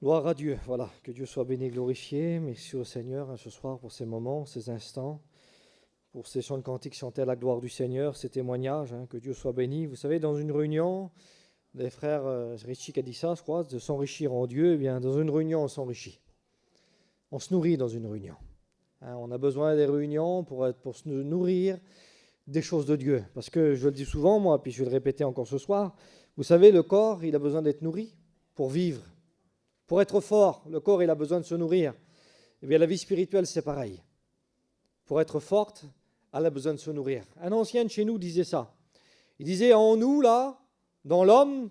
Gloire à Dieu, voilà, que Dieu soit béni et glorifié. Merci au Seigneur ce soir pour ces moments, ces instants, pour ces chants de cantiques chantés à la gloire du Seigneur, ces témoignages, que Dieu soit béni. Vous savez, dans une réunion, les frères Richie qui a dit ça, je crois, de s'enrichir en Dieu, eh bien, dans une réunion, on s'enrichit. On se nourrit dans une réunion. On a besoin des réunions pour se nourrir des choses de Dieu. Parce que je le dis souvent, moi, puis je vais le répéter encore ce soir, vous savez, le corps, il a besoin d'être nourri pour vivre. Pour être fort, le corps, il a besoin de se nourrir. Eh bien, la vie spirituelle, c'est pareil. Pour être forte, elle a besoin de se nourrir. Un ancien de chez nous disait ça. Il disait, en nous, là, dans l'homme,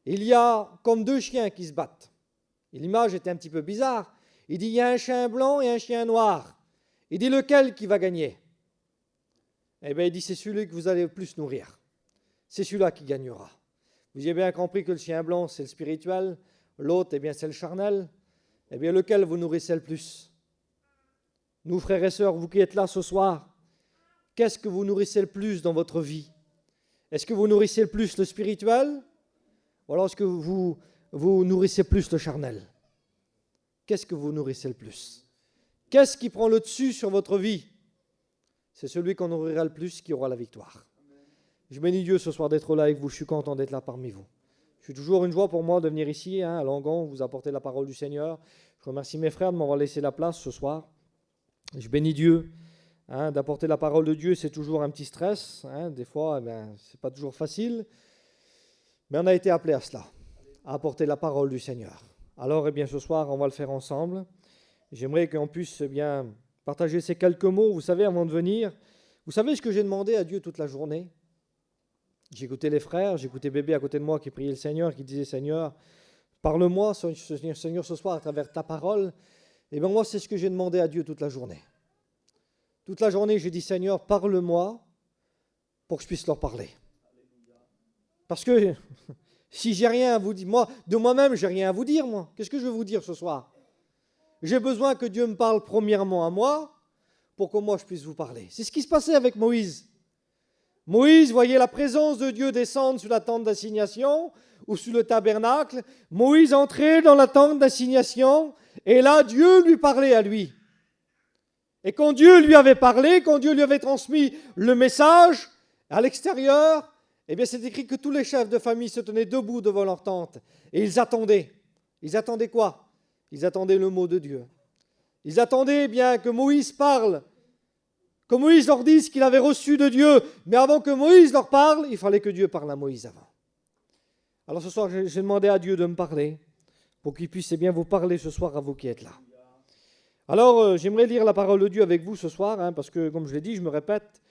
il y a comme deux chiens qui se battent. Et l'image était un petit peu bizarre. Il dit, il y a un chien blanc et un chien noir. Il dit, lequel qui va gagner? Eh bien, il dit, c'est celui que vous allez le plus nourrir. C'est celui-là qui gagnera. Vous avez bien compris que le chien blanc, c'est le spirituel. L'autre, eh bien, c'est le charnel. Eh bien, lequel vous nourrissez le plus? Nous, frères et sœurs, vous qui êtes là ce soir, qu'est-ce que vous nourrissez le plus dans votre vie? Est-ce que vous nourrissez le plus le spirituel? Ou alors est-ce que vous nourrissez plus le charnel? Qu'est-ce que vous nourrissez le plus? Qu'est-ce qui prend le dessus sur votre vie? C'est celui qu'on nourrira le plus qui aura la victoire. Je bénis Dieu ce soir d'être là avec vous. Je suis content d'être là parmi vous. C'est toujours une joie pour moi de venir ici, à Langon, vous apporter la parole du Seigneur. Je remercie mes frères de m'avoir laissé la place ce soir. Je bénis Dieu. D'apporter la parole de Dieu, c'est toujours un petit stress. Des fois, ce n'est pas toujours facile. Mais on a été appelé à cela, à apporter la parole du Seigneur. Alors, ce soir, on va le faire ensemble. J'aimerais qu'on puisse partager ces quelques mots, vous savez, avant de venir. Vous savez ce que j'ai demandé à Dieu toute la journée? J'écoutais les frères, j'écoutais bébé à côté de moi qui priait le Seigneur, qui disait, Seigneur, parle-moi, Seigneur, ce soir à travers ta parole. Et bien moi, c'est ce que j'ai demandé à Dieu toute la journée. Toute la journée, j'ai dit, Seigneur, parle-moi pour que je puisse leur parler. Parce que si j'ai rien à vous dire, moi, de moi-même, j'ai rien à vous dire, moi. Qu'est-ce que je vais vous dire ce soir? J'ai besoin que Dieu me parle premièrement à moi pour que moi, je puisse vous parler. C'est ce qui se passait avec Moïse. Moïse voyait la présence de Dieu descendre sur la tente d'assignation ou sur le tabernacle. Moïse entrait dans la tente d'assignation et là, Dieu lui parlait à lui. Et quand Dieu lui avait parlé, quand Dieu lui avait transmis le message à l'extérieur, c'est écrit que tous les chefs de famille se tenaient debout devant leur tente et ils attendaient. Ils attendaient quoi? Ils attendaient le mot de Dieu. Ils attendaient que Moïse parle. Que Moïse leur dise ce qu'il avait reçu de Dieu. Mais avant que Moïse leur parle, il fallait que Dieu parle à Moïse avant. Alors ce soir, j'ai demandé à Dieu de me parler pour qu'il puisse vous parler ce soir à vous qui êtes là. Alors, j'aimerais lire la parole de Dieu avec vous ce soir, parce que, comme je l'ai dit, je me répète,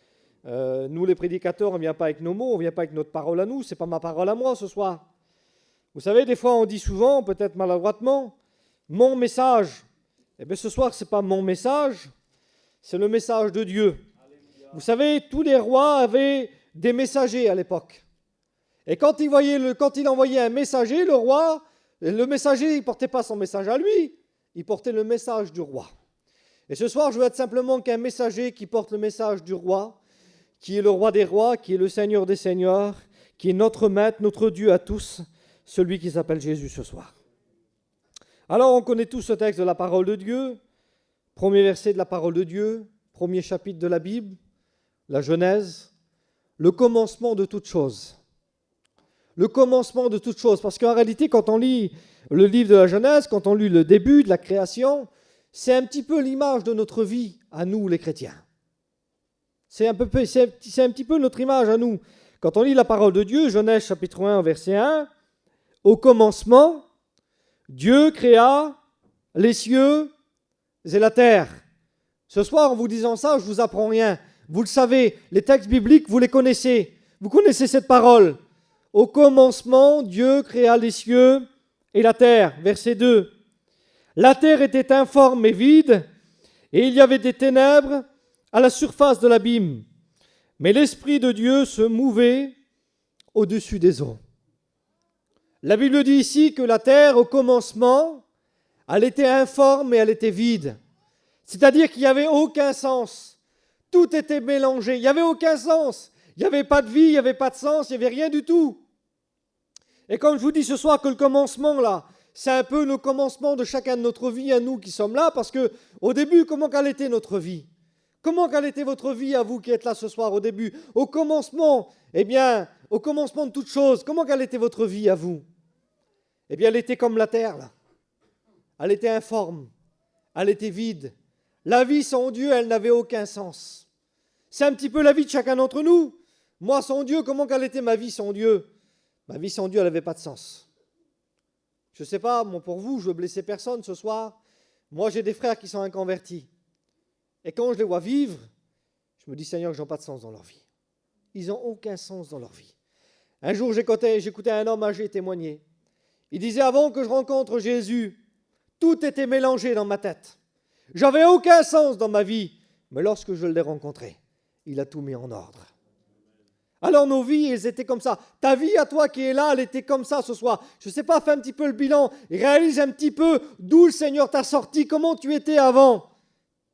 nous les prédicateurs, on ne vient pas avec nos mots, on ne vient pas avec notre parole à nous, ce n'est pas ma parole à moi ce soir. Vous savez, des fois, on dit souvent, peut-être maladroitement, mon message. Ce soir, ce n'est pas mon message, c'est le message de Dieu. Alléluia. Vous savez, tous les rois avaient des messagers à l'époque. Et quand il envoyait un messager, le roi, le messager, il ne portait pas son message à lui, il portait le message du roi. Et ce soir, je veux être simplement qu'un messager qui porte le message du roi, qui est le roi des rois, qui est le Seigneur des seigneurs, qui est notre maître, notre Dieu à tous, celui qui s'appelle Jésus ce soir. Alors, on connaît tous ce texte de la parole de Dieu. Premier verset de la parole de Dieu, premier chapitre de la Bible, la Genèse, le commencement de toutes choses. Le commencement de toutes choses, parce qu'en réalité, quand on lit le livre de la Genèse, quand on lit le début de la création, c'est un petit peu l'image de notre vie, à nous les chrétiens. C'est un petit peu notre image à nous. Quand on lit la parole de Dieu, Genèse chapitre 1, verset 1, au commencement, Dieu créa les cieux et la terre. Ce soir, en vous disant ça, je ne vous apprends rien. Vous le savez, les textes bibliques, vous les connaissez. Vous connaissez cette parole. Au commencement, Dieu créa les cieux et la terre. Verset 2. La terre était informe et vide, et il y avait des ténèbres à la surface de l'abîme. Mais l'Esprit de Dieu se mouvait au-dessus des eaux. La Bible dit ici que la terre, au commencement, elle était informe et elle était vide. C'est-à-dire qu'il n'y avait aucun sens. Tout était mélangé. Il n'y avait aucun sens. Il n'y avait pas de vie, il n'y avait pas de sens, il n'y avait rien du tout. Et comme je vous dis ce soir que le commencement, là, c'est un peu le commencement de chacun de notre vie à nous qui sommes là, parce que au début, comment qu'elle était notre vie? Comment qu'elle était votre vie à vous qui êtes là ce soir au début? Au commencement, eh bien, au commencement de toute chose, comment qu'elle était votre vie à vous? Eh bien, elle était comme la terre, là. Elle était informe, elle était vide. La vie sans Dieu, elle n'avait aucun sens. C'est un petit peu la vie de chacun d'entre nous. Moi, sans Dieu, comment qu'elle était ma vie sans Dieu? Ma vie sans Dieu, elle n'avait pas de sens. Je ne sais pas, moi, pour vous, je veux blesser personne ce soir. Moi, j'ai des frères qui sont inconvertis. Et quand je les vois vivre, je me dis, Seigneur, ils n'ont pas de sens dans leur vie. Ils n'ont aucun sens dans leur vie. Un jour, j'écoutais un homme âgé témoigner. Il disait, avant que je rencontre Jésus, tout était mélangé dans ma tête. J'avais aucun sens dans ma vie. Mais lorsque je l'ai rencontré, il a tout mis en ordre. Alors nos vies, elles étaient comme ça. Ta vie à toi qui est là, elle était comme ça ce soir. Je ne sais pas, fais un petit peu le bilan. Réalise un petit peu d'où le Seigneur t'a sorti, comment tu étais avant.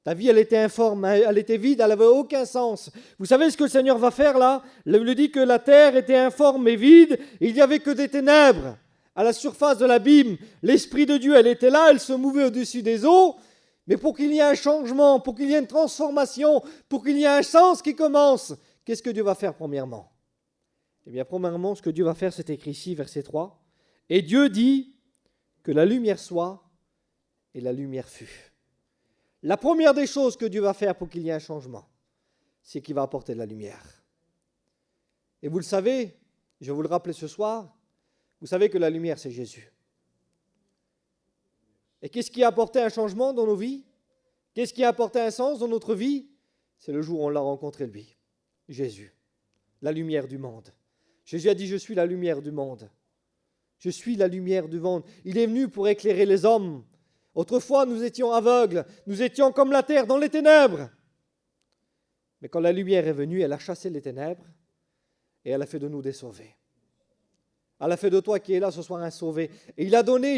Ta vie, elle était informe, elle était vide, elle n'avait aucun sens. Vous savez ce que le Seigneur va faire là? Il lui dit que la terre était informe et vide, il n'y avait que des ténèbres. À la surface de l'abîme, l'Esprit de Dieu, elle était là, elle se mouvait au-dessus des eaux. Mais pour qu'il y ait un changement, pour qu'il y ait une transformation, pour qu'il y ait un sens qui commence, qu'est-ce que Dieu va faire premièrement? Eh bien, premièrement, ce que Dieu va faire, c'est écrit ici, verset 3. Et Dieu dit que la lumière soit, et la lumière fut. La première des choses que Dieu va faire pour qu'il y ait un changement, c'est qu'il va apporter de la lumière. Et vous le savez, je vais vous le rappeler ce soir, vous savez que la lumière, c'est Jésus. Et qu'est-ce qui a apporté un changement dans nos vies? Qu'est-ce qui a apporté un sens dans notre vie? C'est le jour où on l'a rencontré, lui, Jésus, la lumière du monde. Jésus a dit, je suis la lumière du monde. Je suis la lumière du monde. Il est venu pour éclairer les hommes. Autrefois, nous étions aveugles, nous étions comme la terre dans les ténèbres. Mais quand la lumière est venue, elle a chassé les ténèbres et elle a fait de nous des sauvés. Elle a fait de toi qui es là ce soir un sauvé. Et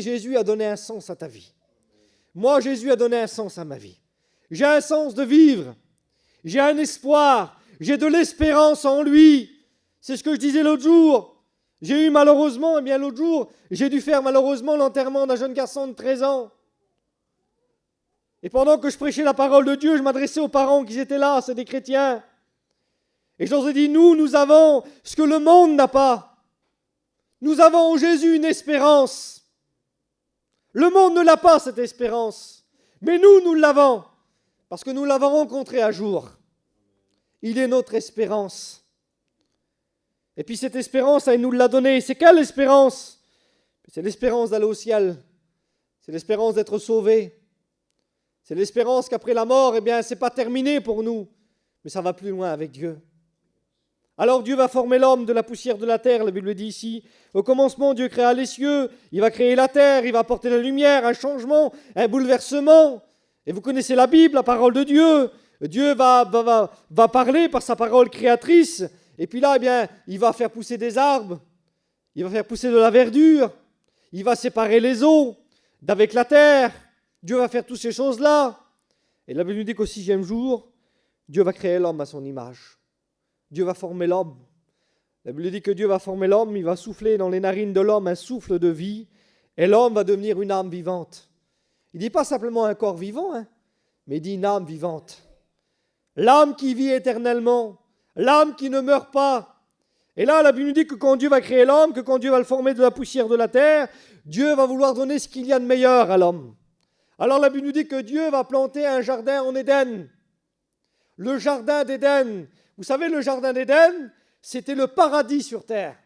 Jésus a donné un sens à ta vie. Moi, Jésus a donné un sens à ma vie. J'ai un sens de vivre. J'ai un espoir. J'ai de l'espérance en lui. C'est ce que je disais l'autre jour. J'ai eu malheureusement, l'autre jour, j'ai dû faire malheureusement l'enterrement d'un jeune garçon de 13 ans. Et pendant que je prêchais la parole de Dieu, je m'adressais aux parents qui étaient là, c'est des chrétiens. Et je leur ai dit, nous avons ce que le monde n'a pas. Nous avons en Jésus une espérance. Le monde ne l'a pas, cette espérance. Mais nous l'avons. Parce que nous l'avons rencontré un jour. Il est notre espérance. Et puis cette espérance, il nous l'a donnée. C'est quelle espérance? C'est l'espérance d'aller au ciel. C'est l'espérance d'être sauvé. C'est l'espérance qu'après la mort, c'est pas terminé pour nous. Mais ça va plus loin avec Dieu. Alors Dieu va former l'homme de la poussière de la terre, la Bible le dit ici. Au commencement, Dieu créa les cieux, il va créer la terre, il va apporter la lumière, un changement, un bouleversement. Et vous connaissez la Bible, la parole de Dieu. Dieu va parler par sa parole créatrice. Et puis là, il va faire pousser des arbres, il va faire pousser de la verdure, il va séparer les eaux d'avec la terre. Dieu va faire toutes ces choses-là. Et la Bible nous dit qu'au 6e jour, Dieu va créer l'homme à son image. Dieu va former l'homme. La Bible dit que Dieu va former l'homme, il va souffler dans les narines de l'homme un souffle de vie, et l'homme va devenir une âme vivante. Il ne dit pas simplement un corps vivant, mais il dit une âme vivante. L'âme qui vit éternellement, l'âme qui ne meurt pas. Et là, la Bible nous dit que quand Dieu va créer l'homme, que quand Dieu va le former de la poussière de la terre, Dieu va vouloir donner ce qu'il y a de meilleur à l'homme. Alors la Bible nous dit que Dieu va planter un jardin en Éden. Le jardin d'Éden. Vous savez, le jardin d'Éden, c'était le paradis sur terre.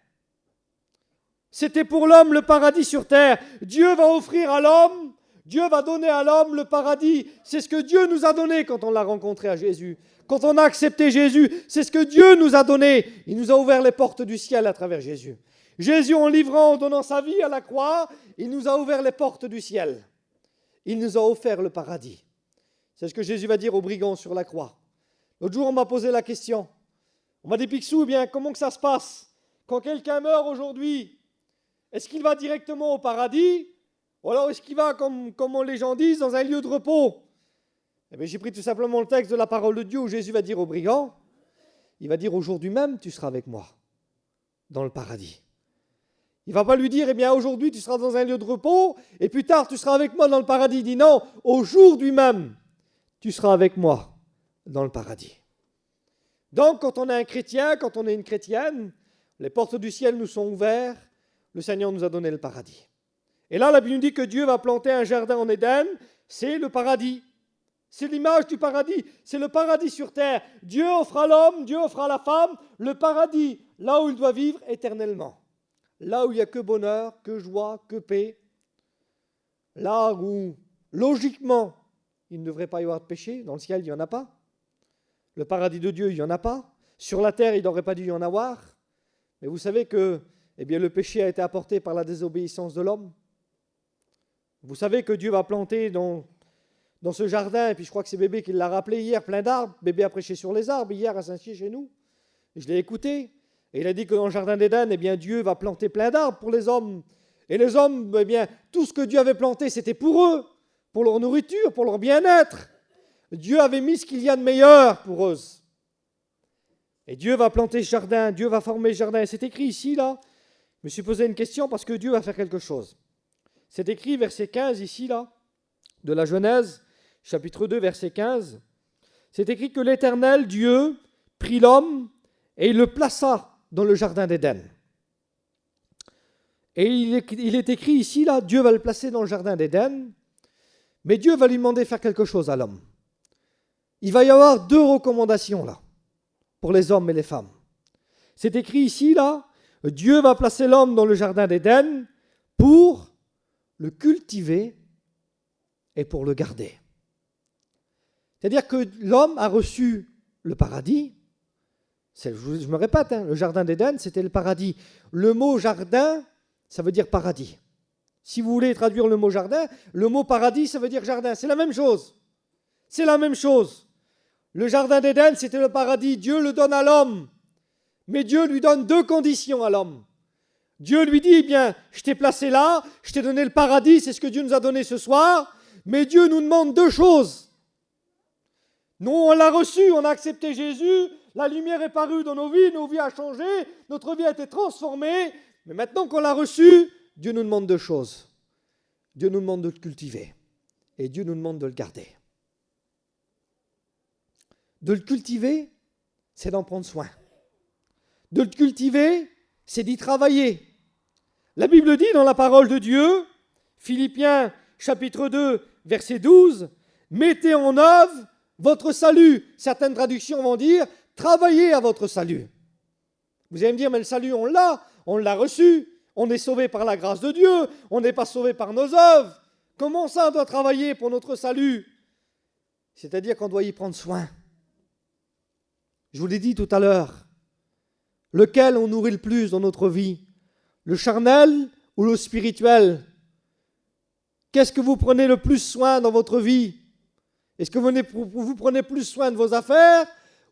C'était pour l'homme le paradis sur terre. Dieu va offrir à l'homme, Dieu va donner à l'homme le paradis. C'est ce que Dieu nous a donné quand on l'a rencontré à Jésus. Quand on a accepté Jésus, c'est ce que Dieu nous a donné. Il nous a ouvert les portes du ciel à travers Jésus. Jésus, en livrant, en donnant sa vie à la croix, il nous a ouvert les portes du ciel. Il nous a offert le paradis. C'est ce que Jésus va dire aux brigands sur la croix. L'autre jour, on m'a posé la question. On m'a dit, Picsou, comment que ça se passe? Quand quelqu'un meurt aujourd'hui, est-ce qu'il va directement au paradis? Ou alors est-ce qu'il va, comme les gens disent, dans un lieu de repos? J'ai pris tout simplement le texte de la parole de Dieu où Jésus va dire aux brigands, il va dire, aujourd'hui même, tu seras avec moi dans le paradis. Il ne va pas lui dire, eh bien aujourd'hui tu seras dans un lieu de repos, et plus tard tu seras avec moi dans le paradis. Il dit non, aujourd'hui même, tu seras avec moi dans le paradis. Donc quand on est un chrétien, quand on est une chrétienne, les portes du ciel nous sont ouvertes, le Seigneur nous a donné le paradis. Et là, la Bible nous dit que Dieu va planter un jardin en Éden, c'est le paradis. C'est l'image du paradis, c'est le paradis sur terre. Dieu offre à l'homme, Dieu offre à la femme le paradis, là où il doit vivre éternellement. Là où il n'y a que bonheur, que joie, que paix. Là où, logiquement, il ne devrait pas y avoir de péché. Dans le ciel, il n'y en a pas. Le paradis de Dieu, il n'y en a pas. Sur la terre, il n'aurait pas dû y en avoir. Mais vous savez que le péché a été apporté par la désobéissance de l'homme. Vous savez que Dieu va planter dans ce jardin, et puis je crois que c'est Bébé qui l'a rappelé hier, plein d'arbres. Bébé a prêché sur les arbres hier à Saint-Cyr chez nous. Et je l'ai écouté. Et il a dit que dans le jardin d'Éden, Dieu va planter plein d'arbres pour les hommes. Et les hommes, tout ce que Dieu avait planté, c'était pour eux, pour leur nourriture, pour leur bien-être. Dieu avait mis ce qu'il y a de meilleur pour eux. Et Dieu va planter ce jardin, Dieu va former ce jardin. Et c'est écrit ici, là. Je me suis posé une question parce que Dieu va faire quelque chose. C'est écrit, verset 15, ici, là, de la Genèse, chapitre 2, verset 15. C'est écrit que l'Éternel, Dieu, prit l'homme et il le plaça dans le jardin d'Éden. Et il est écrit ici, là, Dieu va le placer dans le jardin d'Éden, mais Dieu va lui demander de faire quelque chose à l'homme. Il va y avoir 2 recommandations, là, pour les hommes et les femmes. C'est écrit ici, là, Dieu va placer l'homme dans le jardin d'Éden pour le cultiver et pour le garder. C'est-à-dire que l'homme a reçu le paradis. Je me répète, le jardin d'Éden, c'était le paradis. Le mot jardin, ça veut dire paradis. Si vous voulez traduire le mot jardin, le mot paradis, ça veut dire jardin. C'est la même chose. C'est la même chose. Le jardin d'Éden, c'était le paradis. Dieu le donne à l'homme. Mais Dieu lui donne 2 conditions à l'homme. Dieu lui dit, je t'ai placé là, je t'ai donné le paradis, c'est ce que Dieu nous a donné ce soir. Mais Dieu nous demande 2 choses. Nous, on l'a reçu, on a accepté Jésus, la lumière est parue dans nos vies ont changé, notre vie a été transformée. Mais maintenant qu'on l'a reçu, Dieu nous demande 2 choses. Dieu nous demande de le cultiver et Dieu nous demande de le garder. De le cultiver, c'est d'en prendre soin. De le cultiver, c'est d'y travailler. La Bible dit dans la parole de Dieu, Philippiens chapitre 2, verset 12, « Mettez en œuvre votre salut ». Certaines traductions vont dire « Travaillez à votre salut ». Vous allez me dire, mais le salut, on l'a reçu. On est sauvé par la grâce de Dieu, on n'est pas sauvé par nos œuvres. Comment ça, on doit travailler pour notre salut? C'est-à-dire qu'on doit y prendre soin. Je vous l'ai dit tout à l'heure, lequel on nourrit le plus dans notre vie? Le charnel ou le spirituel? Qu'est-ce que vous prenez le plus soin dans votre vie? Est-ce que vous prenez plus soin de vos affaires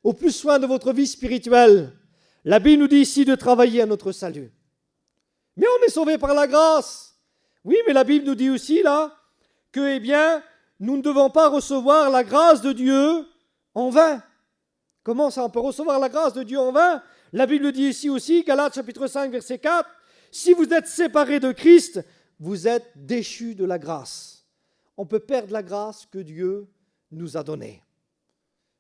ou plus soin de votre vie spirituelle? La Bible nous dit ici de travailler à notre salut. Mais on est sauvé par la grâce. Oui, mais la Bible nous dit aussi là que, nous ne devons pas recevoir la grâce de Dieu en vain. Comment ça, on peut recevoir la grâce de Dieu en vain? La Bible dit ici aussi, Galates chapitre 5, verset 4, « Si vous êtes séparés de Christ, vous êtes déchus de la grâce. » On peut perdre la grâce que Dieu nous a donnée.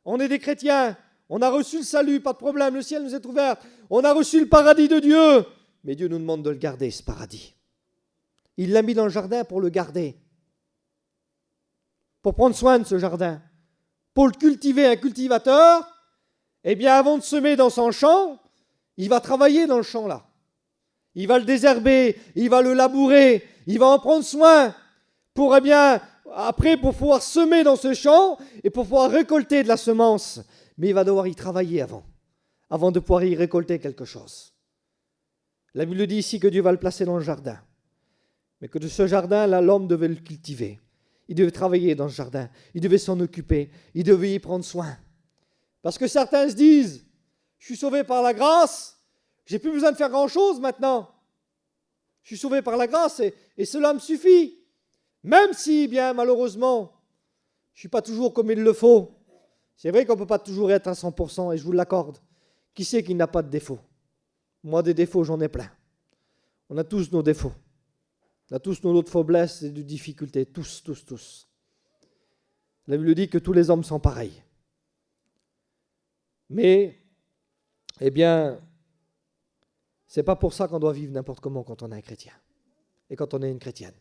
On est des chrétiens, on a reçu le salut, pas de problème, le ciel nous est ouvert, on a reçu le paradis de Dieu, mais Dieu nous demande de le garder, ce paradis. Il l'a mis dans le jardin pour le garder, pour prendre soin de ce jardin, pour le cultiver. Un cultivateur, avant de semer dans son champ, il va travailler dans le champ là. Il va le désherber, il va le labourer, il va en prendre soin pour, après, pour pouvoir semer dans ce champ et pour pouvoir récolter de la semence. Mais il va devoir y travailler avant de pouvoir y récolter quelque chose. La Bible dit ici que Dieu va le placer dans le jardin. Mais que de ce jardin-là, l'homme devait le cultiver. Il devait travailler dans ce jardin. Il devait s'en occuper. Il devait y prendre soin. Parce que certains se disent, je suis sauvé par la grâce, j'ai plus besoin de faire grand-chose maintenant. Je suis sauvé par la grâce et cela me suffit. Même si, malheureusement, je ne suis pas toujours comme il le faut. C'est vrai qu'on ne peut pas toujours être à 100%, et je vous l'accorde. Qui c'est qui n'a pas de défaut? Moi, des défauts, j'en ai plein. On a tous nos défauts. On a tous nos autres faiblesses et des difficultés. Tous, tous, tous. La Bible dit que tous les hommes sont pareils. Mais, eh bien, c'est pas pour ça qu'on doit vivre n'importe comment quand on est un chrétien. Et quand on est une chrétienne.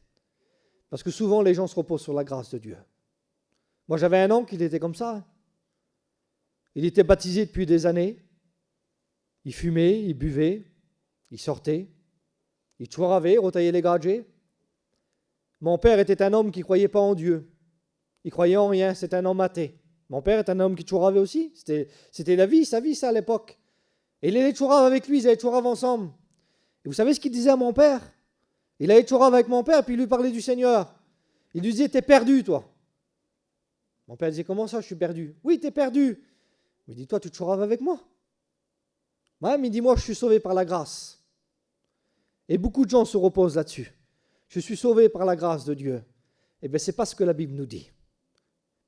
Parce que souvent, les gens se reposent sur la grâce de Dieu. Moi, j'avais un oncle, il était comme ça. Il était baptisé depuis des années. Il fumait, il buvait, il sortait, il chouravait, retaillait les gadgets. Mon père était un homme qui ne croyait pas en Dieu. Il croyait en rien, c'était un homme athée. Mon père est un homme qui chouravait aussi. C'était la vie, sa vie, ça, à l'époque. Et il allait chourave avec lui, ils allaient chourave ensemble. Et vous savez ce qu'il disait à mon père? Il allait chourave avec mon père, puis il lui parlait du Seigneur. Il lui disait, t'es perdu, toi. Mon père disait, comment ça, je suis perdu? Oui, t'es perdu. Il dit, toi, tu te chouraves avec moi. Même, il dit, moi, je suis sauvé par la grâce. Et beaucoup de gens se reposent là-dessus. Je suis sauvé par la grâce de Dieu. Eh bien, ce n'est pas ce que la Bible nous dit.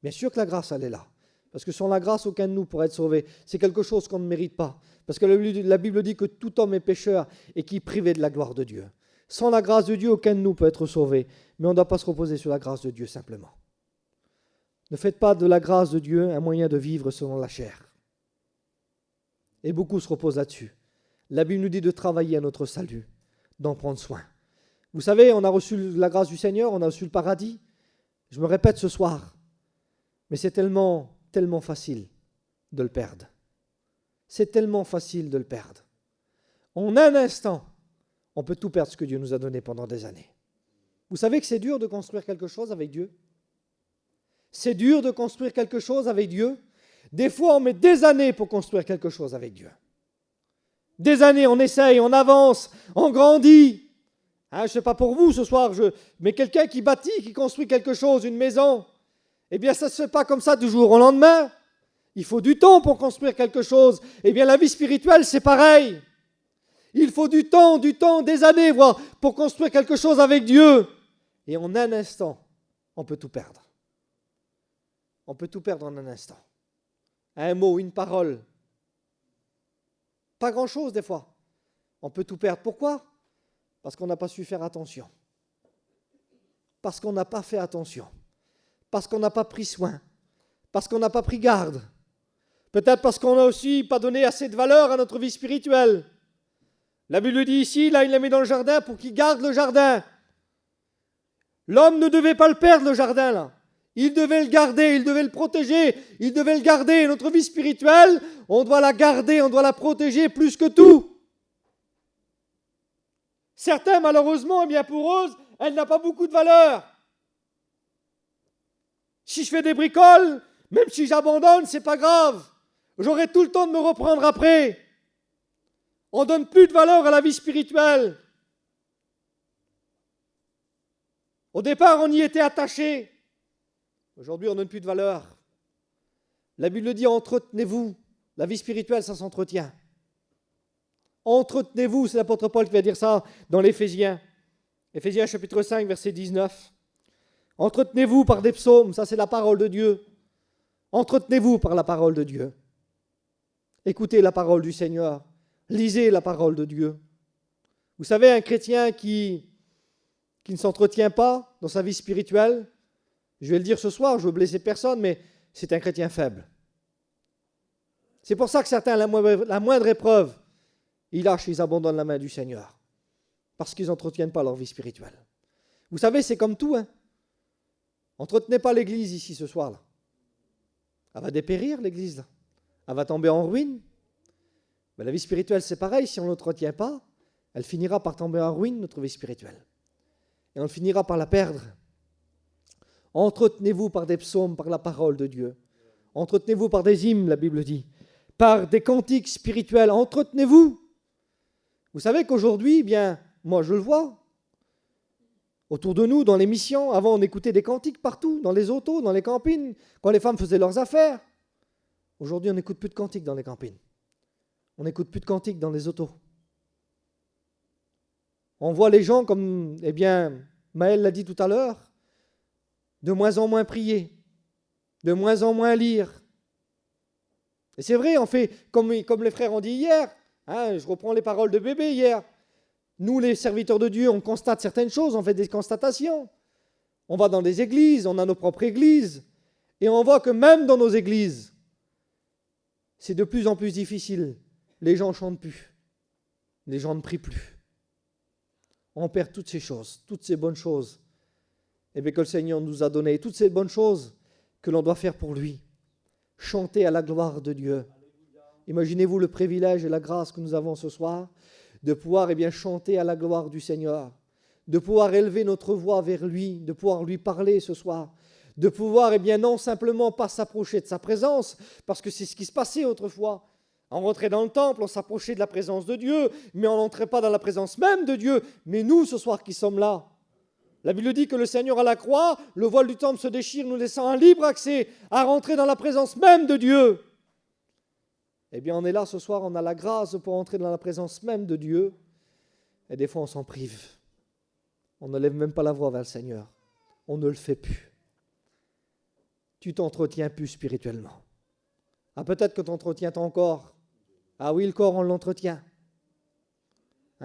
Bien sûr que la grâce, elle est là. Parce que sans la grâce, aucun de nous pourrait être sauvé. C'est quelque chose qu'on ne mérite pas. Parce que la Bible dit que tout homme est pécheur et qui est privé de la gloire de Dieu. Sans la grâce de Dieu, aucun de nous peut être sauvé. Mais on ne doit pas se reposer sur la grâce de Dieu simplement. Ne faites pas de la grâce de Dieu un moyen de vivre selon la chair. Et beaucoup se reposent là-dessus. La Bible nous dit de travailler à notre salut, d'en prendre soin. Vous savez, on a reçu la grâce du Seigneur, on a reçu le paradis. Je me répète ce soir, mais c'est tellement, tellement facile de le perdre. C'est tellement facile de le perdre. En un instant, on peut tout perdre ce que Dieu nous a donné pendant des années. Vous savez que c'est dur de construire quelque chose avec Dieu? C'est dur de construire quelque chose avec Dieu. Des fois, on met des années pour construire quelque chose avec Dieu. Des années, on essaye, on avance, on grandit. Je ne sais pas pour vous ce soir, mais quelqu'un qui bâtit, qui construit quelque chose, une maison, eh bien, ça ne se fait pas comme ça du jour au lendemain. Il faut du temps pour construire quelque chose. Eh bien, la vie spirituelle, c'est pareil. Il faut du temps, des années, voire, pour construire quelque chose avec Dieu. Et en un instant, on peut tout perdre. On peut tout perdre en un instant. Un mot, une parole. Pas grand-chose des fois. On peut tout perdre. Pourquoi? Parce qu'on n'a pas su faire attention. Parce qu'on n'a pas fait attention. Parce qu'on n'a pas pris soin. Parce qu'on n'a pas pris garde. Peut-être parce qu'on n'a aussi pas donné assez de valeur à notre vie spirituelle. La Bible dit ici, là, il l'a mis dans le jardin pour qu'il garde le jardin. L'homme ne devait pas le perdre, le jardin, là. Il devait le garder, il devait le protéger, il devait le garder. Notre vie spirituelle, on doit la garder, on doit la protéger plus que tout. Certains, malheureusement, eh bien pour eux, elle n'a pas beaucoup de valeur. Si je fais des bricoles, même si j'abandonne, c'est pas grave. J'aurai tout le temps de me reprendre après. On donne plus de valeur à la vie spirituelle. Au départ, on y était attaché. Aujourd'hui, on ne donne plus de valeur. La Bible dit, entretenez-vous. La vie spirituelle, ça s'entretient. Entretenez-vous, c'est l'apôtre Paul qui va dire ça dans l'Éphésiens. Éphésiens chapitre 5, verset 19. Entretenez-vous par des psaumes, ça c'est la parole de Dieu. Entretenez-vous par la parole de Dieu. Écoutez la parole du Seigneur. Lisez la parole de Dieu. Vous savez, un chrétien qui ne s'entretient pas dans sa vie spirituelle, je vais le dire ce soir, je ne veux blesser personne, mais c'est un chrétien faible. C'est pour ça que certains, la moindre épreuve, ils lâchent, ils abandonnent la main du Seigneur. Parce qu'ils n'entretiennent pas leur vie spirituelle. Vous savez, c'est comme tout. Entretenez pas l'église ici ce soir-là. Elle va dépérir, l'église, là. Elle va tomber en ruine. Mais la vie spirituelle, c'est pareil. Si on ne l'entretient pas, elle finira par tomber en ruine, notre vie spirituelle. Et on finira par la perdre. Entretenez-vous par des psaumes, par la parole de Dieu. Entretenez-vous par des hymnes, la Bible dit. Par des cantiques spirituels. Entretenez-vous. Vous savez qu'aujourd'hui, eh bien, moi je le vois, autour de nous, dans les missions, avant on écoutait des cantiques partout, dans les autos, dans les campings, quand les femmes faisaient leurs affaires. Aujourd'hui, on n'écoute plus de cantiques dans les campings. On n'écoute plus de cantiques dans les autos. On voit les gens comme, eh bien, Maël l'a dit tout à l'heure, de moins en moins prier, de moins en moins lire. Et c'est vrai, on fait comme les frères ont dit hier, je reprends les paroles de bébé hier, Nous, les serviteurs de Dieu, on constate certaines choses, on fait des constatations. On va dans des églises, on a nos propres églises, et on voit que même dans nos églises, c'est de plus en plus difficile. Les gens ne chantent plus, les gens ne prient plus. On perd toutes ces choses, toutes ces bonnes choses, et bien que le Seigneur nous a donné, toutes ces bonnes choses que l'on doit faire pour lui. Chanter à la gloire de Dieu. Imaginez-vous le privilège et la grâce que nous avons ce soir de pouvoir chanter à la gloire du Seigneur, de pouvoir élever notre voix vers lui, de pouvoir lui parler ce soir, de pouvoir non simplement pas s'approcher de sa présence, parce que c'est ce qui se passait autrefois. On rentrait dans le temple, on s'approchait de la présence de Dieu, mais on n'entrait pas dans la présence même de Dieu. Mais nous, ce soir qui sommes là, la Bible dit que le Seigneur à la croix, le voile du temple se déchire, nous laissant un libre accès à rentrer dans la présence même de Dieu. Eh bien, on est là ce soir, on a la grâce pour entrer dans la présence même de Dieu. Et des fois, on s'en prive. On ne lève même pas la voix vers le Seigneur. On ne le fait plus. Tu t'entretiens plus spirituellement. Ah, peut-être que tu entretiens ton corps. Ah oui, le corps, on l'entretient.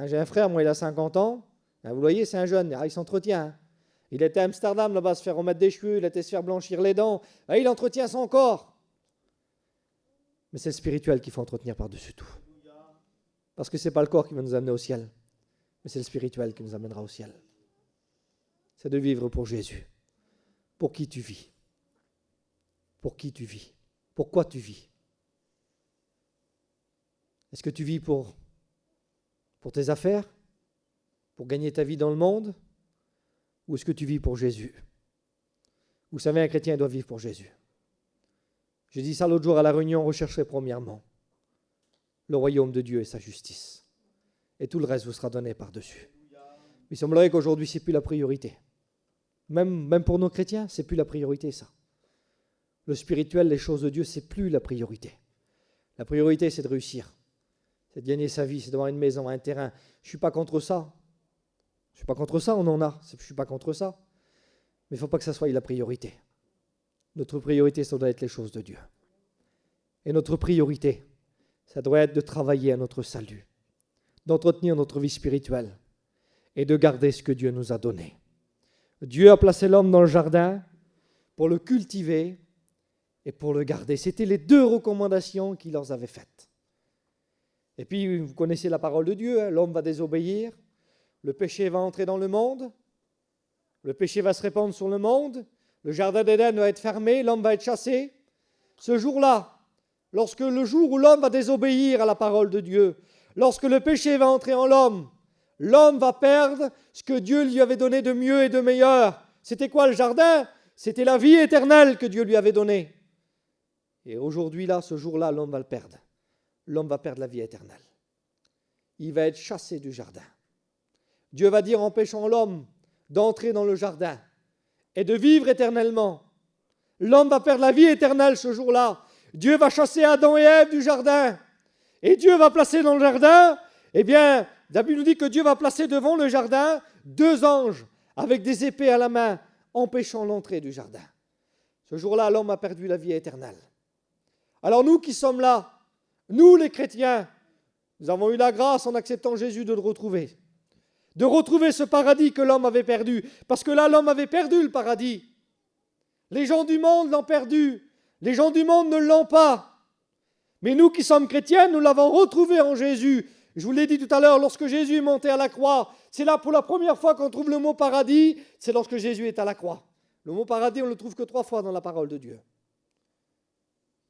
J'ai un frère, moi, il a 50 ans. Vous voyez, c'est un jeune. Il s'entretient. Il était à Amsterdam, là-bas, se faire remettre des cheveux. Il était se faire blanchir les dents. Il entretient son corps. Mais c'est le spirituel qu'il faut entretenir par-dessus tout. Parce que ce n'est pas le corps qui va nous amener au ciel, mais c'est le spirituel qui nous amènera au ciel. C'est de vivre pour Jésus. Pour qui tu vis? Pour qui tu vis? Pourquoi tu vis? Est-ce que tu vis pour tes affaires? Pour gagner ta vie dans le monde? Ou est-ce que tu vis pour Jésus? Vous savez, un chrétien doit vivre pour Jésus. J'ai dit ça l'autre jour à la réunion, recherchez premièrement le royaume de Dieu et sa justice. Et tout le reste vous sera donné par-dessus. Il semblerait qu'aujourd'hui, ce n'est plus la priorité. Même pour nos chrétiens, ce n'est plus la priorité, ça. Le spirituel, les choses de Dieu, ce n'est plus la priorité. La priorité, c'est de réussir. C'est de gagner sa vie, c'est d'avoir une maison, un terrain. Je ne suis pas contre ça. Je ne suis pas contre ça, on en a. Je ne suis pas contre ça. Mais il ne faut pas que ça soit la priorité. Notre priorité, ça doit être les choses de Dieu. Et notre priorité, ça doit être de travailler à notre salut, d'entretenir notre vie spirituelle et de garder ce que Dieu nous a donné. Dieu a placé l'homme dans le jardin pour le cultiver et pour le garder. C'était les deux recommandations qu'il leur avait faites. Et puis, vous connaissez la parole de Dieu, l'homme va désobéir, le péché va entrer dans le monde, le péché va se répandre sur le monde, le jardin d'Éden va être fermé, l'homme va être chassé. Ce jour-là, lorsque le jour où l'homme va désobéir à la parole de Dieu, lorsque le péché va entrer en l'homme, l'homme va perdre ce que Dieu lui avait donné de mieux et de meilleur. C'était quoi le jardin? C'était la vie éternelle que Dieu lui avait donnée. Et aujourd'hui, là, ce jour-là, l'homme va le perdre. L'homme va perdre la vie éternelle. Il va être chassé du jardin. Dieu va dire, empêchant l'homme d'entrer dans le jardin et de vivre éternellement. L'homme va perdre la vie éternelle ce jour-là. Dieu va chasser Adam et Ève du jardin. Et Dieu va placer dans le jardin, la Bible nous dit que Dieu va placer devant le jardin 2 anges avec des épées à la main, empêchant l'entrée du jardin. Ce jour-là, l'homme a perdu la vie éternelle. Alors nous qui sommes là, nous les chrétiens, nous avons eu la grâce en acceptant Jésus de le retrouver. De retrouver ce paradis que l'homme avait perdu. Parce que là, l'homme avait perdu le paradis. Les gens du monde l'ont perdu. Les gens du monde ne l'ont pas. Mais nous qui sommes chrétiens, nous l'avons retrouvé en Jésus. Je vous l'ai dit tout à l'heure, lorsque Jésus est monté à la croix, c'est là pour la première fois qu'on trouve le mot paradis, c'est lorsque Jésus est à la croix. Le mot paradis, on ne le trouve que 3 fois dans la parole de Dieu.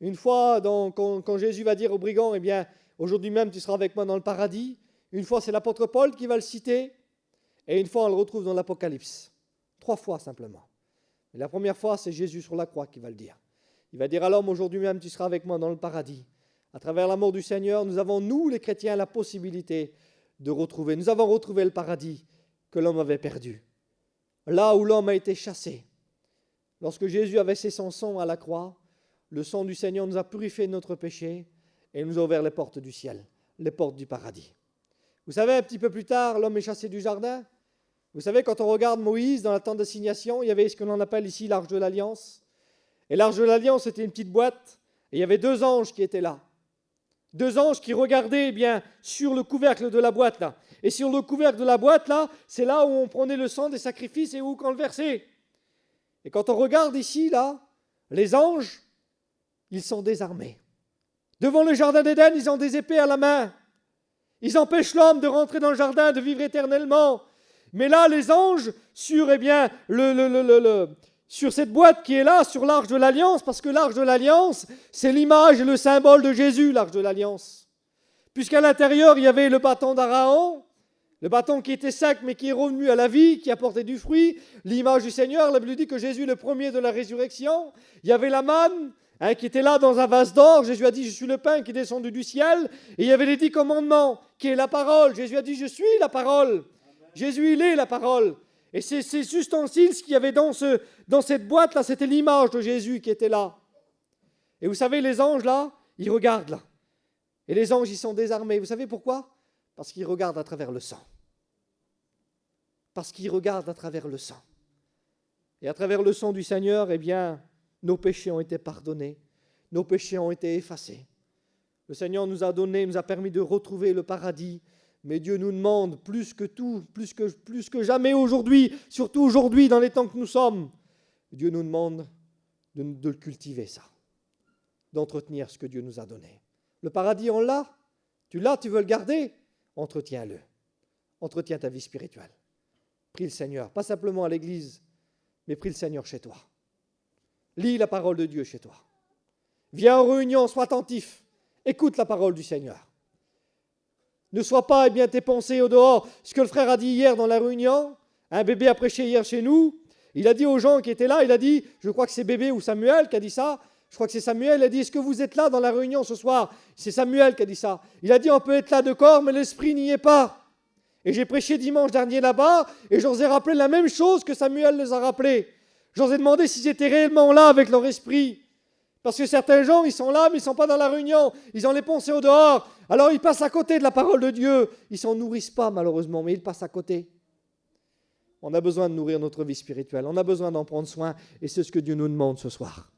Une fois, quand Jésus va dire aux brigands, aujourd'hui même tu seras avec moi dans le paradis. Une fois, c'est l'apôtre Paul qui va le citer. Et une fois, on le retrouve dans l'Apocalypse. 3 fois simplement. Et la première fois, c'est Jésus sur la croix qui va le dire. Il va dire à l'homme, aujourd'hui même, tu seras avec moi dans le paradis. À travers l'amour du Seigneur, nous avons, nous les chrétiens, la possibilité de retrouver. Nous avons retrouvé le paradis que l'homme avait perdu. Là où l'homme a été chassé. Lorsque Jésus a versé son sang à la croix, le sang du Seigneur nous a purifié de notre péché et nous a ouvert les portes du ciel, les portes du paradis. Vous savez, un petit peu plus tard, l'homme est chassé du jardin. Vous savez, quand on regarde Moïse dans la tente d'assignation, il y avait ce que l'on appelle ici l'arche de l'Alliance. Et l'arche de l'Alliance, c'était une petite boîte, et il y avait 2 anges qui étaient là. 2 anges qui regardaient sur le couvercle de la boîte là. Et sur le couvercle de la boîte là, c'est là où on prenait le sang des sacrifices et où on le versait. Et quand on regarde ici là, les anges, ils sont désarmés. Devant le jardin d'Éden, ils ont des épées à la main. Ils empêchent l'homme de rentrer dans le jardin, de vivre éternellement. Mais là, les anges, sur sur cette boîte qui est là, sur l'arche de l'Alliance, parce que l'arche de l'Alliance, c'est l'image et le symbole de Jésus, l'arche de l'Alliance. Puisqu'à l'intérieur, il y avait le bâton d'Aaron, le bâton qui était sec, mais qui est revenu à la vie, qui apportait du fruit, l'image du Seigneur. La Bible dit que Jésus est le premier de la résurrection. Il y avait la manne, qui était là dans un vase d'or. Jésus a dit, je suis le pain qui est descendu du ciel. Et il y avait les 10 commandements, qui est la parole. Jésus a dit, je suis la parole. Amen. Jésus, il est la parole. Et ces ustensiles qu'il y avait dans cette boîte-là, c'était l'image de Jésus qui était là. Et vous savez, les anges, là, ils regardent là. Et les anges, ils sont désarmés. Vous savez pourquoi ? Parce qu'ils regardent à travers le sang. Parce qu'ils regardent à travers le sang. Et à travers le sang du Seigneur, nos péchés ont été pardonnés. Nos péchés ont été effacés. Le Seigneur nous a permis de retrouver le paradis. Mais Dieu nous demande plus que jamais aujourd'hui, surtout aujourd'hui dans les temps que nous sommes, Dieu nous demande de le cultiver ça, d'entretenir ce que Dieu nous a donné. Le paradis, on l'a, tu veux le garder, entretiens-le, entretiens ta vie spirituelle. Prie le Seigneur, pas simplement à l'église, mais prie le Seigneur chez toi. Lis la parole de Dieu chez toi. Viens en réunion, sois attentif, écoute la parole du Seigneur. Ne sois pas tes pensées au dehors. Ce que le frère a dit hier dans la réunion, un bébé a prêché hier chez nous, il a dit aux gens qui étaient là, il a dit, je crois que c'est bébé ou Samuel qui a dit ça, je crois que c'est Samuel, il a dit, est-ce que vous êtes là dans la réunion ce soir ? C'est Samuel qui a dit ça. Il a dit, on peut être là de corps, mais l'esprit n'y est pas. Et j'ai prêché dimanche dernier là-bas, et je leur ai rappelé la même chose que Samuel les a rappelé. Je leur ai demandé s'ils étaient réellement là avec leur esprit. Parce que certains gens, ils sont là, mais ils ne sont pas dans la réunion. Ils ont les pensées au dehors. Alors ils passent à côté de la parole de Dieu. Ils ne s'en nourrissent pas, malheureusement, mais ils passent à côté. On a besoin de nourrir notre vie spirituelle. On a besoin d'en prendre soin. Et c'est ce que Dieu nous demande ce soir.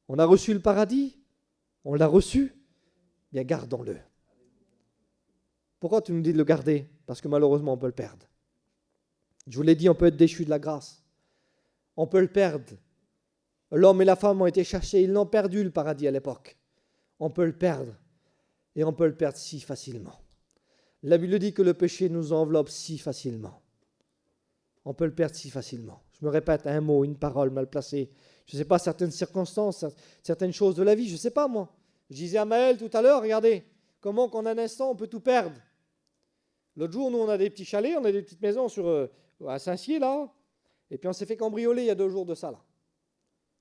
On a reçu le paradis. On l'a reçu. Bien, gardons-le. Pourquoi tu nous dis de le garder ? Parce que malheureusement, on peut le perdre. Je vous l'ai dit, on peut être déchu de la grâce. On peut le perdre. L'homme et la femme ont été cherchés, ils l'ont perdu le paradis à l'époque. On peut le perdre, et on peut le perdre si facilement. La Bible dit que le péché nous enveloppe si facilement. On peut le perdre si facilement. Je me répète, un mot, une parole mal placée. Je ne sais pas, certaines circonstances, certaines choses de la vie, je ne sais pas moi. Je disais à Maël tout à l'heure, regardez, comment qu'en un instant on peut tout perdre. L'autre jour, nous on a des petits chalets, on a des petites maisons à Saint-Cyr là, et puis on s'est fait cambrioler il y a 2 jours de ça là.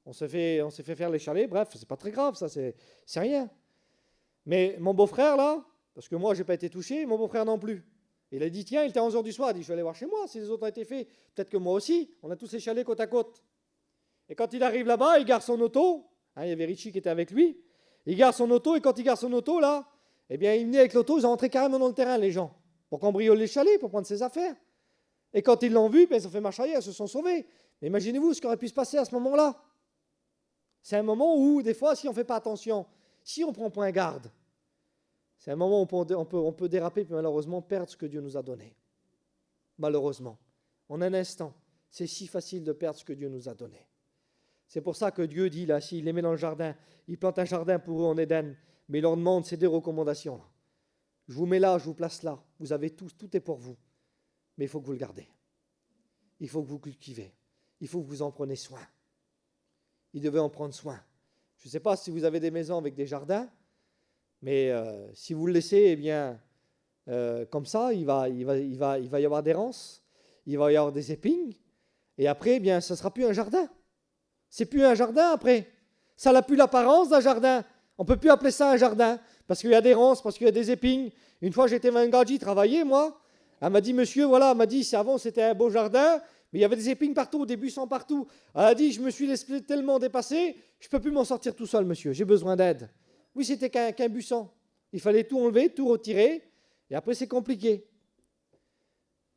On s'est fait faire les chalets, bref, c'est pas très grave, ça, c'est rien. Mais mon beau-frère, là, parce que moi, je n'ai pas été touché, mon beau-frère non plus. Il a dit, tiens, il était 11h du soir, il a dit, je vais aller voir chez moi, si les autres ont été faits, peut-être que moi aussi, on a tous ces chalets côte à côte. Et quand il arrive là-bas, il gare son auto, il y avait Richie qui était avec lui, il gare son auto, et quand il gare son auto, là, il venait avec l'auto, ils ont rentré carrément dans le terrain, les gens, pour cambrioler les chalets, pour prendre ses affaires. Et quand ils l'ont vu, ils ont fait marche arrière, ils se sont sauvés. Mais imaginez-vous ce qui aurait pu se passer à ce moment-là. C'est un moment où, des fois, si on ne fait pas attention, si on ne prend point garde, c'est un moment où on peut déraper, puis malheureusement perdre ce que Dieu nous a donné. Malheureusement. En un instant, c'est si facile de perdre ce que Dieu nous a donné. C'est pour ça que Dieu dit, là, s'il les met dans le jardin, il plante un jardin pour eux en Éden, mais il leur demande ces 2 recommandations. Là. Je vous mets là, je vous place là. Vous avez tout est pour vous. Mais il faut que vous le gardez. Il faut que vous cultivez. Il faut que vous en preniez soin. Il devait en prendre soin. Je ne sais pas si vous avez des maisons avec des jardins, mais si vous le laissez, comme ça, il va y avoir des ronces, il va y avoir des épines, et après, ça ne sera plus un jardin. C'est plus un jardin après. Ça n'a plus l'apparence d'un jardin. On ne peut plus appeler ça un jardin, parce qu'il y a des ronces, parce qu'il y a des épines. Une fois, j'étais à Mangadji travailler, moi. Elle m'a dit, monsieur, voilà, elle m'a dit, avant, c'était un beau jardin, mais il y avait des épines partout, des buissons partout. Elle a dit, je me suis laissé tellement dépasser, je ne peux plus m'en sortir tout seul, monsieur, j'ai besoin d'aide. Oui, c'était qu'un buisson. Il fallait tout enlever, tout retirer, et après, c'est compliqué.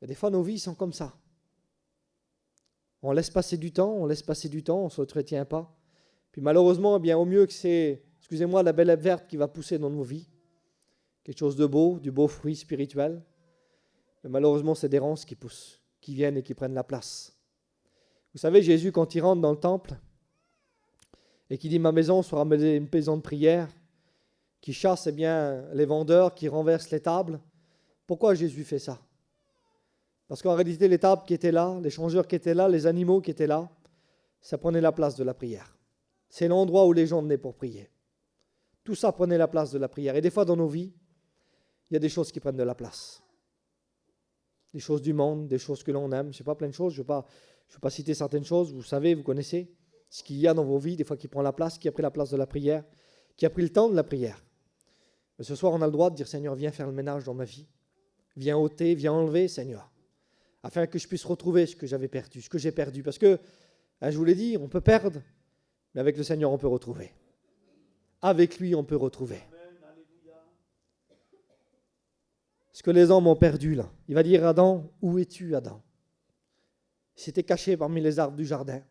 Et des fois, nos vies sont comme ça. On laisse passer du temps, on ne s'entretient pas. Puis malheureusement, au mieux que c'est excusez-moi, la belle herbe verte qui va pousser dans nos vies. Quelque chose de beau, du beau fruit spirituel. Mais malheureusement, c'est des ronces qui poussent, qui viennent et qui prennent la place. Vous savez, Jésus, quand il rentre dans le temple et qu'il dit « Ma maison sera une maison de prière », qui chasse les vendeurs, qui renverse les tables. Pourquoi Jésus fait ça? Parce qu'en réalité, les tables qui étaient là, les changeurs qui étaient là, les animaux qui étaient là, ça prenait la place de la prière. C'est l'endroit où les gens venaient pour prier. Tout ça prenait la place de la prière. Et des fois, dans nos vies, il y a des choses qui prennent de la place. Des choses du monde, des choses que l'on aime. Je ne sais pas, plein de choses. Je ne vais pas citer certaines choses. Vous savez, vous connaissez ce qu'il y a dans vos vies, des fois qui prend la place, qui a pris la place de la prière, qui a pris le temps de la prière. Mais ce soir, on a le droit de dire, Seigneur, viens faire le ménage dans ma vie. Viens ôter, viens enlever, Seigneur. Afin que je puisse retrouver ce que j'avais perdu, ce que j'ai perdu. Parce que, je vous l'ai dit, on peut perdre, mais avec le Seigneur, on peut retrouver. Avec lui, on peut retrouver. Ce que les hommes ont perdu, là. Il va dire, Adam, où es-tu, Adam? Il s'était caché parmi les arbres du jardin.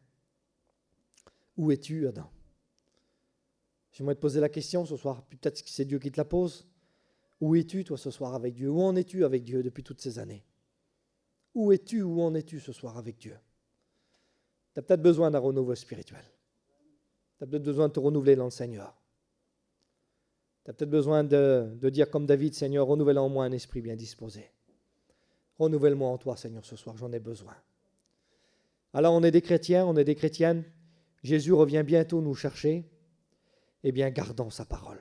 Où es-tu, Adam? J'aimerais te poser la question ce soir. Peut-être que c'est Dieu qui te la pose. Où es-tu, toi, ce soir avec Dieu? Où en es-tu avec Dieu depuis toutes ces années? Où es-tu, où en es-tu ce soir avec Dieu? Tu as peut-être besoin d'un renouveau spirituel. Tu as peut-être besoin de te renouveler dans le Seigneur. Tu as peut-être besoin de dire comme David, Seigneur, renouvelle en moi un esprit bien disposé. Renouvelle-moi en toi, Seigneur, ce soir, j'en ai besoin. Alors, on est des chrétiens, on est des chrétiennes. Jésus revient bientôt nous chercher. Eh bien, gardons sa parole.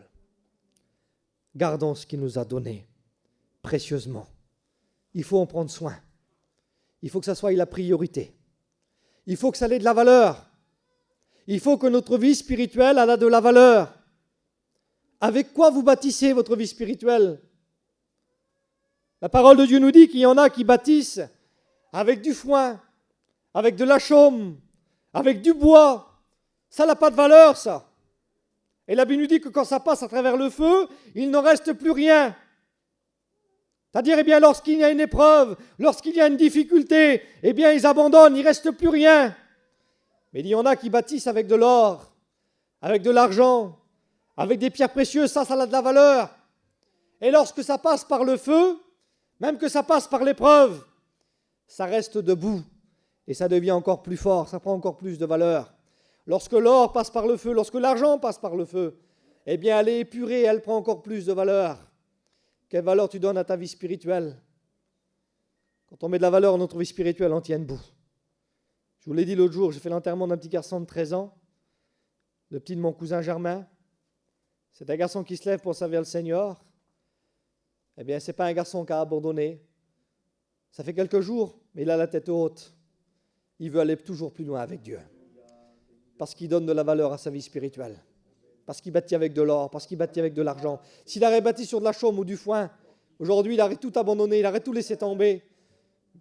Gardons ce qu'il nous a donné précieusement. Il faut en prendre soin. Il faut que ça soit la priorité. Il faut que ça ait de la valeur. Il faut que notre vie spirituelle ait de la valeur. Avec quoi vous bâtissez votre vie spirituelle? La parole de Dieu nous dit qu'il y en a qui bâtissent avec du foin, avec de la chaume, avec du bois. Ça n'a pas de valeur, ça. Et la Bible nous dit que quand ça passe à travers le feu, il n'en reste plus rien. C'est-à-dire, eh bien, lorsqu'il y a une épreuve, lorsqu'il y a une difficulté, eh bien, ils abandonnent, il ne reste plus rien. Mais il y en a qui bâtissent avec de l'or, avec de l'argent, avec des pierres précieuses, ça a de la valeur. Et lorsque ça passe par le feu, même que ça passe par l'épreuve, ça reste debout et ça devient encore plus fort, ça prend encore plus de valeur. Lorsque l'or passe par le feu, lorsque l'argent passe par le feu, eh bien, elle est épurée, elle prend encore plus de valeur. Quelle valeur tu donnes à ta vie spirituelle? Quand on met de la valeur à notre vie spirituelle, on tient debout. Je vous l'ai dit l'autre jour, j'ai fait l'enterrement d'un petit garçon de 13 ans, le petit de mon cousin Germain. C'est un garçon qui se lève pour servir le Seigneur. Eh bien, ce n'est pas un garçon qui a abandonné. Ça fait quelques jours, mais il a la tête haute. Il veut aller toujours plus loin avec Dieu. Parce qu'il donne de la valeur à sa vie spirituelle. Parce qu'il bâtit avec de l'or, parce qu'il bâtit avec de l'argent. S'il aurait bâti sur de la chaume ou du foin, aujourd'hui, il aurait tout abandonné, il aurait tout laissé tomber.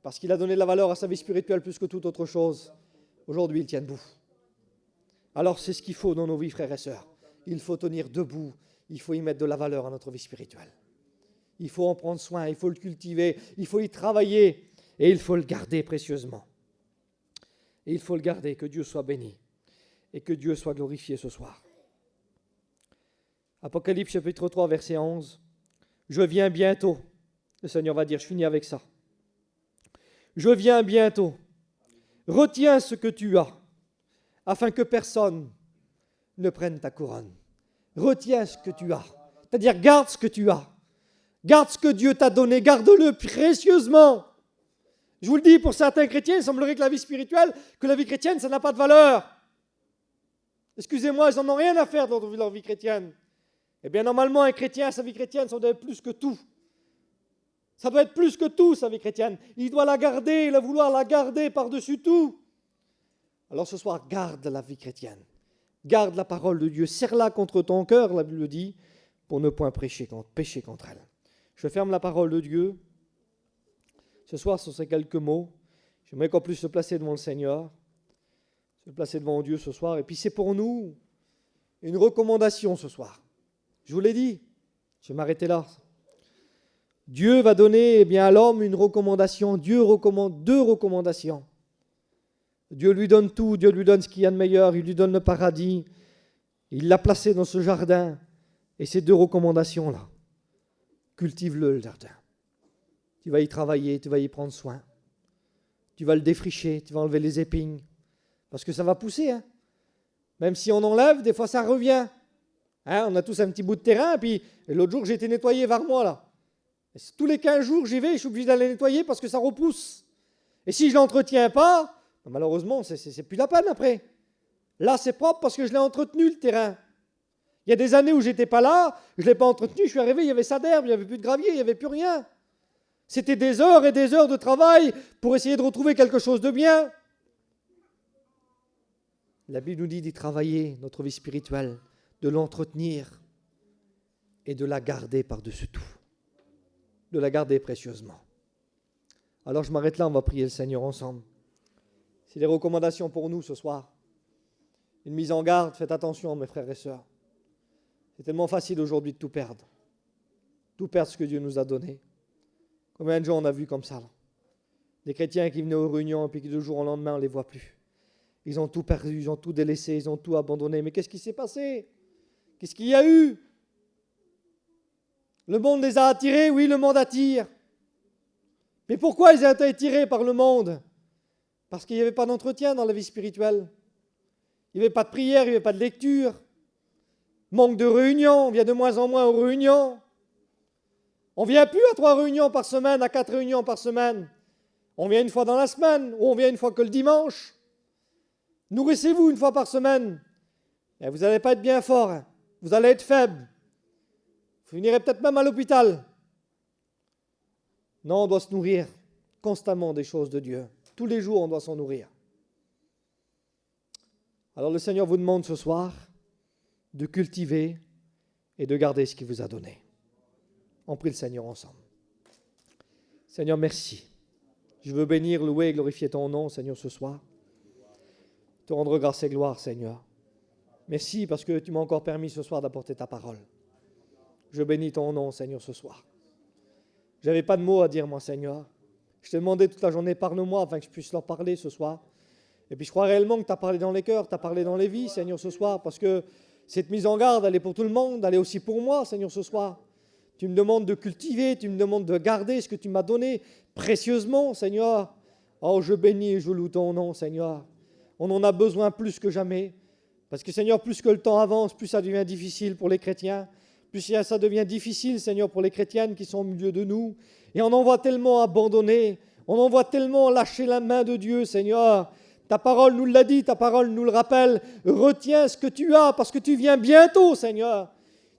Parce qu'il a donné de la valeur à sa vie spirituelle plus que toute autre chose. Aujourd'hui, il tient debout. Alors, c'est ce qu'il faut dans nos vies, frères et sœurs. Il faut tenir debout. Il faut y mettre de la valeur à notre vie spirituelle. Il faut en prendre soin, il faut le cultiver, il faut y travailler et il faut le garder précieusement. Et il faut le garder, que Dieu soit béni et que Dieu soit glorifié ce soir. Apocalypse chapitre 3, verset 11. Je viens bientôt. Le Seigneur va dire, je finis avec ça. Je viens bientôt. Retiens ce que tu as, afin que personne ne prenne ta couronne. Retiens ce que tu as. C'est-à-dire, garde ce que tu as. Garde ce que Dieu t'a donné. Garde-le précieusement. Je vous le dis, pour certains chrétiens, il semblerait que la vie spirituelle, que la vie chrétienne, ça n'a pas de valeur. Excusez-moi, ils n'en ont rien à faire dans leur vie chrétienne. Eh bien, normalement, un chrétien, sa vie chrétienne, ça doit être plus que tout. Ça doit être plus que tout, sa vie chrétienne. Il doit la garder, il va vouloir la garder par-dessus tout. Alors ce soir, garde la vie chrétienne. Garde la parole de Dieu. Serre-la contre ton cœur, la Bible dit, pour ne point pécher contre elle. Je ferme la parole de Dieu. Ce soir, sur ces quelques mots, j'aimerais qu'on puisse se placer devant le Seigneur, se placer devant Dieu ce soir. Et puis c'est pour nous une recommandation ce soir. Je vous l'ai dit, je vais m'arrêter là. Dieu va donner à l'homme une recommandation. Dieu recommande 2 recommandations. Dieu lui donne tout, Dieu lui donne ce qu'il y a de meilleur, il lui donne le paradis, Il l'a placé dans ce jardin. Et ces 2 recommandations-là, cultive-le jardin. Tu vas y travailler, tu vas y prendre soin. Tu vas le défricher, tu vas enlever les épines. Parce que ça va pousser. Hein. Même si on enlève, des fois ça revient. Hein, on a tous un petit bout de terrain. Puis l'autre jour, j'ai été nettoyé vers moi là. Et tous les 15 jours, j'y vais, je suis obligé d'aller nettoyer parce que ça repousse. Et si je ne l'entretiens pas, malheureusement, c'est plus la peine après. Là, c'est propre parce que je l'ai entretenu le terrain. Il y a des années où je n'étais pas là, je ne l'ai pas entretenu, je suis arrivé, il y avait ça d'herbe, il n'y avait plus de gravier, il n'y avait plus rien. C'était des heures et des heures de travail pour essayer de retrouver quelque chose de bien. La Bible nous dit d'y travailler, notre vie spirituelle, de l'entretenir et de la garder par-dessus tout. De la garder précieusement. Alors je m'arrête là, on va prier le Seigneur ensemble. C'est les recommandations pour nous ce soir. Une mise en garde, faites attention mes frères et sœurs. C'est tellement facile aujourd'hui de tout perdre. Tout perdre ce que Dieu nous a donné. Combien de gens on a vu comme ça là? Des chrétiens qui venaient aux réunions et puis qui de jour au lendemain on ne les voit plus. Ils ont tout perdu, ils ont tout délaissé, ils ont tout abandonné. Mais qu'est-ce qui s'est passé? Qu'est-ce qu'il y a eu? Le monde les a attirés, oui, le monde attire. Mais pourquoi ils ont été attirés par le monde? Parce qu'il n'y avait pas d'entretien dans la vie spirituelle. Il n'y avait pas de prière, il n'y avait pas de lecture. Manque de réunions, on vient de moins en moins aux réunions. On ne vient plus à 3 réunions par semaine, à 4 réunions par semaine. On vient une fois dans la semaine, ou on vient une fois que le dimanche. Nourrissez-vous une fois par semaine. Et vous n'allez pas être bien fort, hein. Vous allez être faible. Vous finirez peut-être même à l'hôpital. Non, on doit se nourrir constamment des choses de Dieu. Tous les jours, on doit s'en nourrir. Alors le Seigneur vous demande ce soir de cultiver et de garder ce qu'il vous a donné. On prie le Seigneur ensemble. Seigneur, merci. Je veux bénir, louer et glorifier ton nom, Seigneur, ce soir. Te rendre grâce et gloire, Seigneur. Merci parce que tu m'as encore permis ce soir d'apporter ta parole. Je bénis ton nom, Seigneur, ce soir. Je n'avais pas de mots à dire, moi, Seigneur. Je t'ai demandé toute la journée, parle-moi afin que je puisse leur parler ce soir. Et puis je crois réellement que tu as parlé dans les cœurs, tu as parlé dans les vies, Seigneur, ce soir, parce que cette mise en garde, elle est pour tout le monde, elle est aussi pour moi, Seigneur, ce soir. Tu me demandes de cultiver, tu me demandes de garder ce que tu m'as donné précieusement, Seigneur. Oh, je bénis et je loue ton nom, Seigneur. On en a besoin plus que jamais. Parce que, Seigneur, plus que le temps avance, plus ça devient difficile pour les chrétiens. Plus ça devient difficile, Seigneur, pour les chrétiennes qui sont au milieu de nous. Et on en voit tellement abandonner, on en voit tellement lâcher la main de Dieu, Seigneur. Ta parole nous l'a dit, ta parole nous le rappelle. Retiens ce que tu as, parce que tu viens bientôt, Seigneur.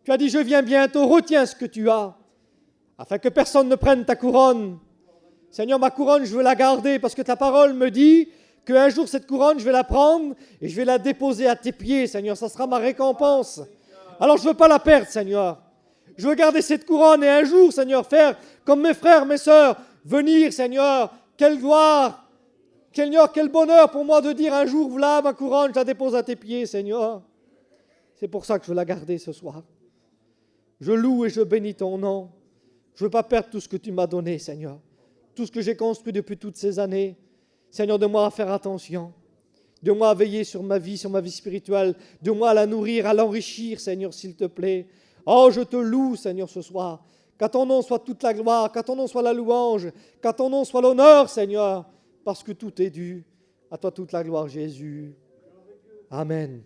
Tu as dit, je viens bientôt, retiens ce que tu as, afin que personne ne prenne ta couronne. Seigneur, ma couronne, je veux la garder, parce que ta parole me dit qu'un jour, cette couronne, je vais la prendre et je vais la déposer à tes pieds, Seigneur. Ça sera ma récompense. Alors, je ne veux pas la perdre, Seigneur. Je veux garder cette couronne et un jour, Seigneur, faire comme mes frères, mes sœurs, venir, Seigneur. Quelle gloire, Seigneur, quel bonheur pour moi de dire un jour, voilà ma couronne, je la dépose à tes pieds, Seigneur. C'est pour ça que je veux la garder ce soir. Je loue et je bénis ton nom. Je ne veux pas perdre tout ce que tu m'as donné, Seigneur. Tout ce que j'ai construit depuis toutes ces années. Seigneur, donne-moi à faire attention. Donne-moi à veiller sur ma vie spirituelle. Donne-moi à la nourrir, à l'enrichir, Seigneur, s'il te plaît. Oh, je te loue, Seigneur, ce soir. Qu'à ton nom soit toute la gloire, qu'à ton nom soit la louange, qu'à ton nom soit l'honneur, Seigneur, parce que tout est dû. À toi toute la gloire, Jésus. Amen.